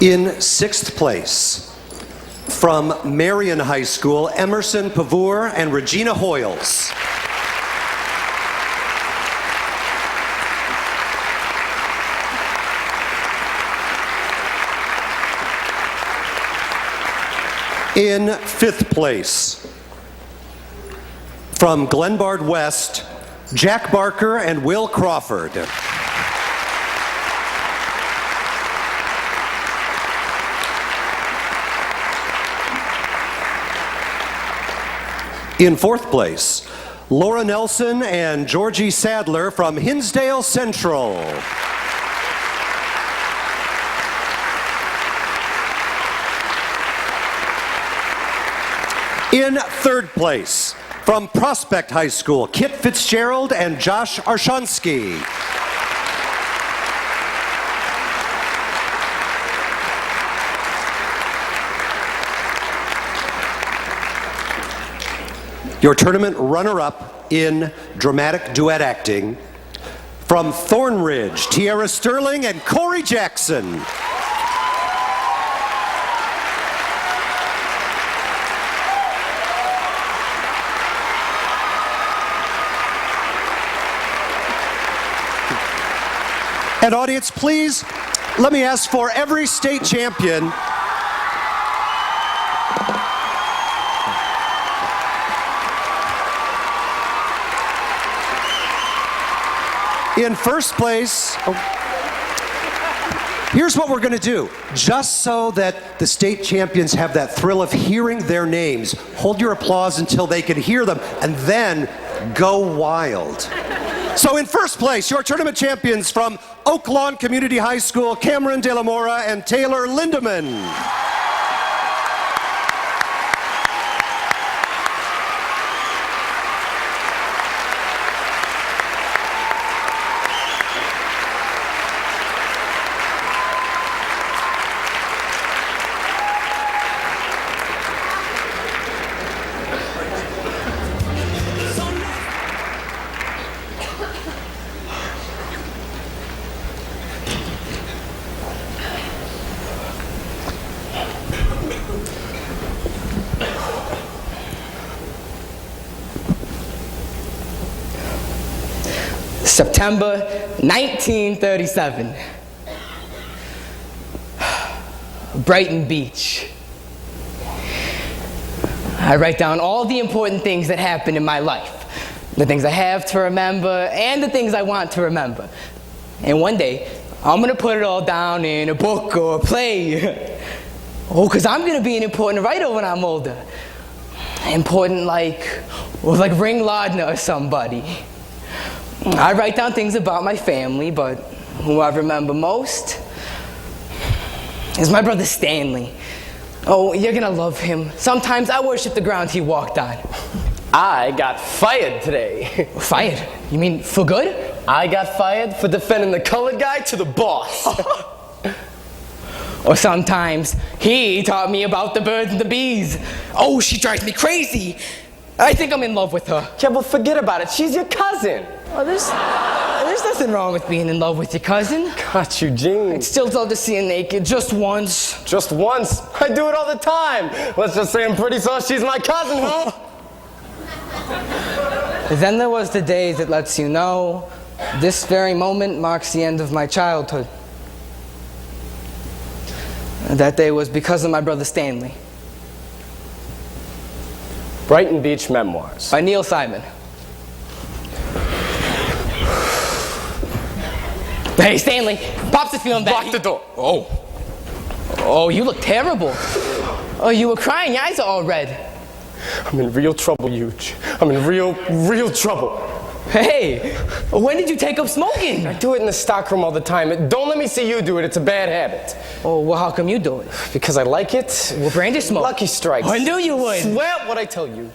In sixth place, from Marion High School, Emerson Pavour and Regina Hoyles. In fifth place, from Glenbard West, Jack Barker and Will Crawford. In fourth place, Laura Nelson and Georgie Sadler from Hinsdale Central. In third place, from Prospect High School, Kit Fitzgerald and Josh Arshonsky. Your tournament runner-up in dramatic duet acting, from Thornridge, Tiara Sterling and Corey Jackson. And audience, please, let me ask for every state champion in first place. Here's what we're going to do. Just so that the state champions have that thrill of hearing their names, hold your applause until they can hear them, and then go wild. So in first place, your tournament champions from Oak Lawn Community High School, Cameron DeLaMora and Taylor Lindemann. September 1937. Brighton Beach. I write down all the important things that happened in my life. The things I have to remember and the things I want to remember. And one day, I'm going to put it all down in a book or a play. Oh, because I'm going to be an important writer when I'm older. Important like Ring Lardner or somebody. I write down things about my family, but who I remember most is my brother Stanley. Oh, you're gonna love him. Sometimes I worship the ground he walked on. I got fired today. Fired? You mean for good? I got fired for defending the colored guy to the boss. Or sometimes he taught me about the birds and the bees. Oh, she drives me crazy. I think I'm in love with her. Yeah, but forget about it. She's your cousin. Oh, there's nothing wrong with being in love with your cousin. Got you, Gene. I'd still love to see her naked, just once. Just once? I do it all the time. Let's just say I'm pretty sure she's my cousin, huh? Then there was the day that lets you know this very moment marks the end of my childhood. That day was because of my brother Stanley. Brighton Beach Memoirs. By Neil Simon. Hey, Stanley, Pops is feeling bad. Lock the door. Oh, you look terrible. Oh, you were crying. Your eyes are all red. I'm in real trouble, Huge. I'm in real trouble. Hey, when did you take up smoking? I do it in the stockroom all the time. Don't let me see you do it. It's a bad habit. Oh, well, how come you do it? Because I like it. Well, Brandy smoke. Lucky strikes. I knew you would. Swear what I tell you.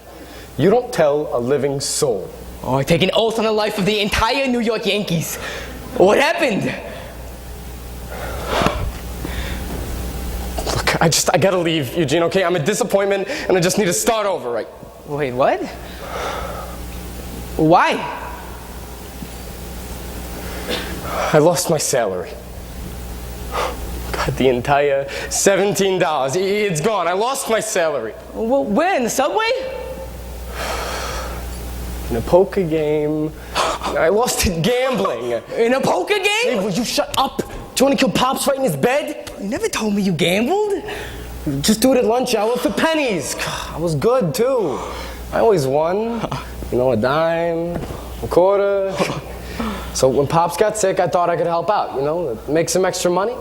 You don't tell a living soul. Oh, I take an oath on the life of the entire New York Yankees. What happened? Look, I gotta leave, Eugene, okay? I'm a disappointment, and I just need to start over, right? Wait, what? Why? I lost my salary. God The entire $17. It's gone. I lost my salary. Well, where, in the subway? In a poker game. I lost it gambling. In a poker game? Hey, will you shut up? Do you want to kill Pops right in his bed? You never told me you gambled. Just do it at lunch hour for pennies. I was good, too. I always won. You know, a dime, a quarter. So when Pops got sick, I thought I could help out, you know, make some extra money.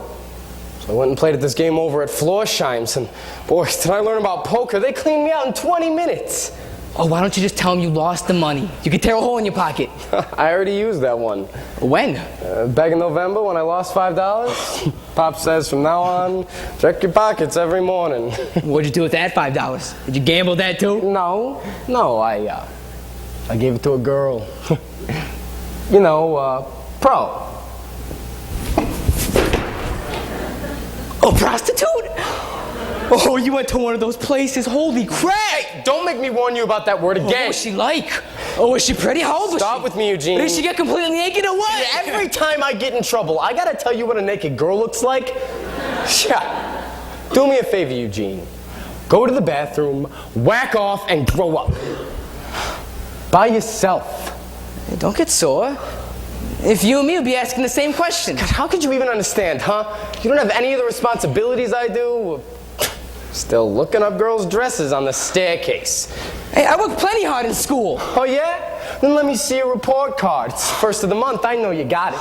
So I went and played at this game over at Florsheim's, and boy, did I learn about poker. They cleaned me out in 20 minutes. Oh, why don't you just tell him you lost the money? You could tear a hole in your pocket. I already used that one. When? Back in November when I lost $5. Pop says from now on, check your pockets every morning. What'd you do with that $5? Did you gamble that too? No, I gave it to a girl. You know, pro. A prostitute? Oh, you went to one of those places. Holy crap! Hey, don't make me warn you about that word again. What was she like? Oh, was she pretty? How old was she? Stop with me, Eugene. Did she get completely naked or what? Yeah, every time I get in trouble, I gotta tell you what a naked girl looks like. Yeah. Do me a favor, Eugene. Go to the bathroom, whack off, and grow up. By yourself. Hey, don't get sore. If you and me would be asking the same question. God, how could you even understand, huh? You don't have any of the responsibilities I do. Still looking up girls' dresses on the staircase. Hey, I worked plenty hard in school. Oh, yeah? Then let me see your report card. It's first of the month. I know you got it.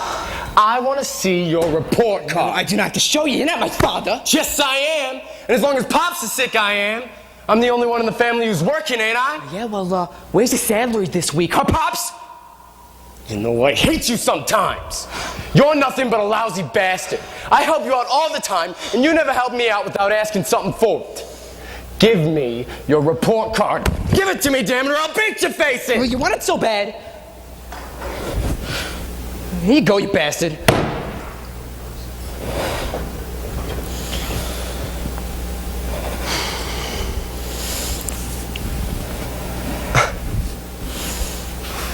I want to see your report card. I do not have to show you. You're not my father. Yes, I am. And as long as Pops is sick, I am. I'm the only one in the family who's working, ain't I? Yeah, well, where's the salary this week? Huh, Pops? You know, I hate you sometimes. You're nothing but a lousy bastard. I help you out all the time, and you never help me out without asking something for it. Give me your report card. Give it to me, damn it, or I'll beat your face in. Well, you want it so bad. Here you go, you bastard.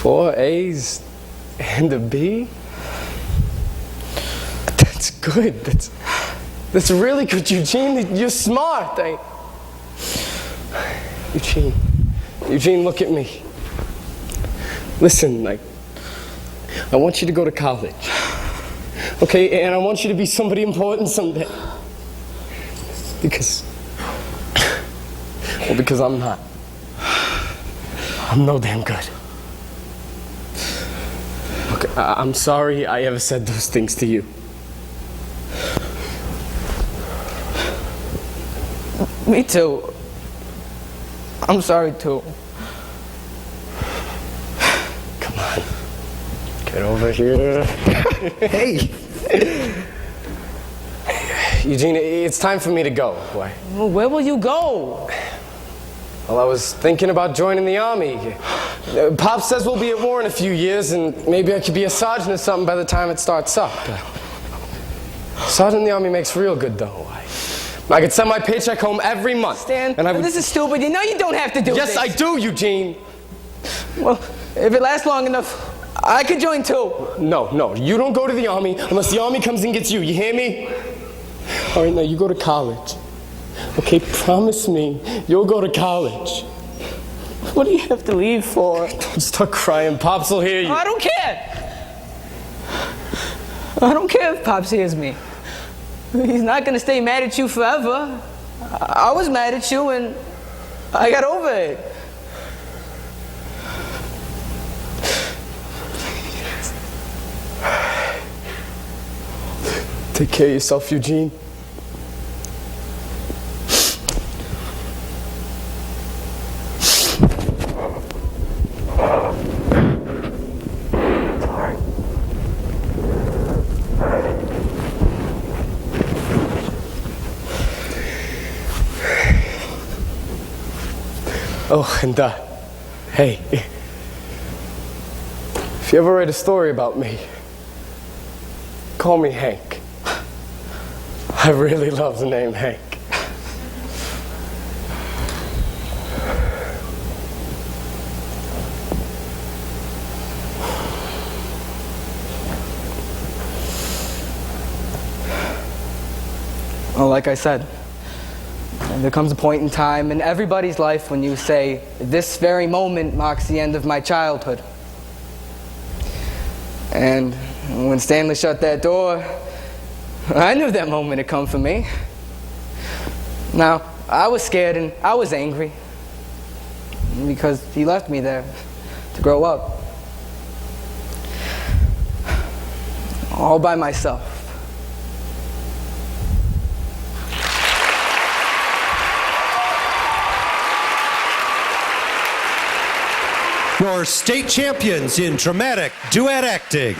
Four A's and a B? That's good. That's really good, Eugene. You're smart. Eugene, look at me. Listen, I want you to go to college. Okay, and I want you to be somebody important someday. Because I'm not. I'm no damn good. Look, I'm sorry I ever said those things to you. Me too. I'm sorry too. Come on. Get over here. Hey. Eugene, it's time for me to go. Why? Well, where will you go? Well, I was thinking about joining the army. Pop says we'll be at war in a few years, and maybe I could be a sergeant or something by the time it starts up. Sergeant in the army makes real good, though. I could send my paycheck home every month. Stan, and I would... this is stupid. You know you don't have to do this. Yes, I do, Eugene. Well, if it lasts long enough, I could join too. No, you don't go to the army unless the army comes and gets you. You hear me? All right, now you go to college. Okay, promise me you'll go to college. What do you have to leave for? Don't start crying. Pops will hear you. I don't care. I don't care if Pops hears me. He's not going to stay mad at you forever. I was mad at you and I got over it. Take care of yourself, Eugene. Oh, and hey, if you ever write a story about me, call me Hank. I really love the name Hank. like I said, there comes a point in time in everybody's life when you say, this very moment marks the end of my childhood. And when Stanley shut that door, I knew that moment had come for me. Now, I was scared and I was angry because he left me there to grow up. All by myself. Your state champions in dramatic duet acting.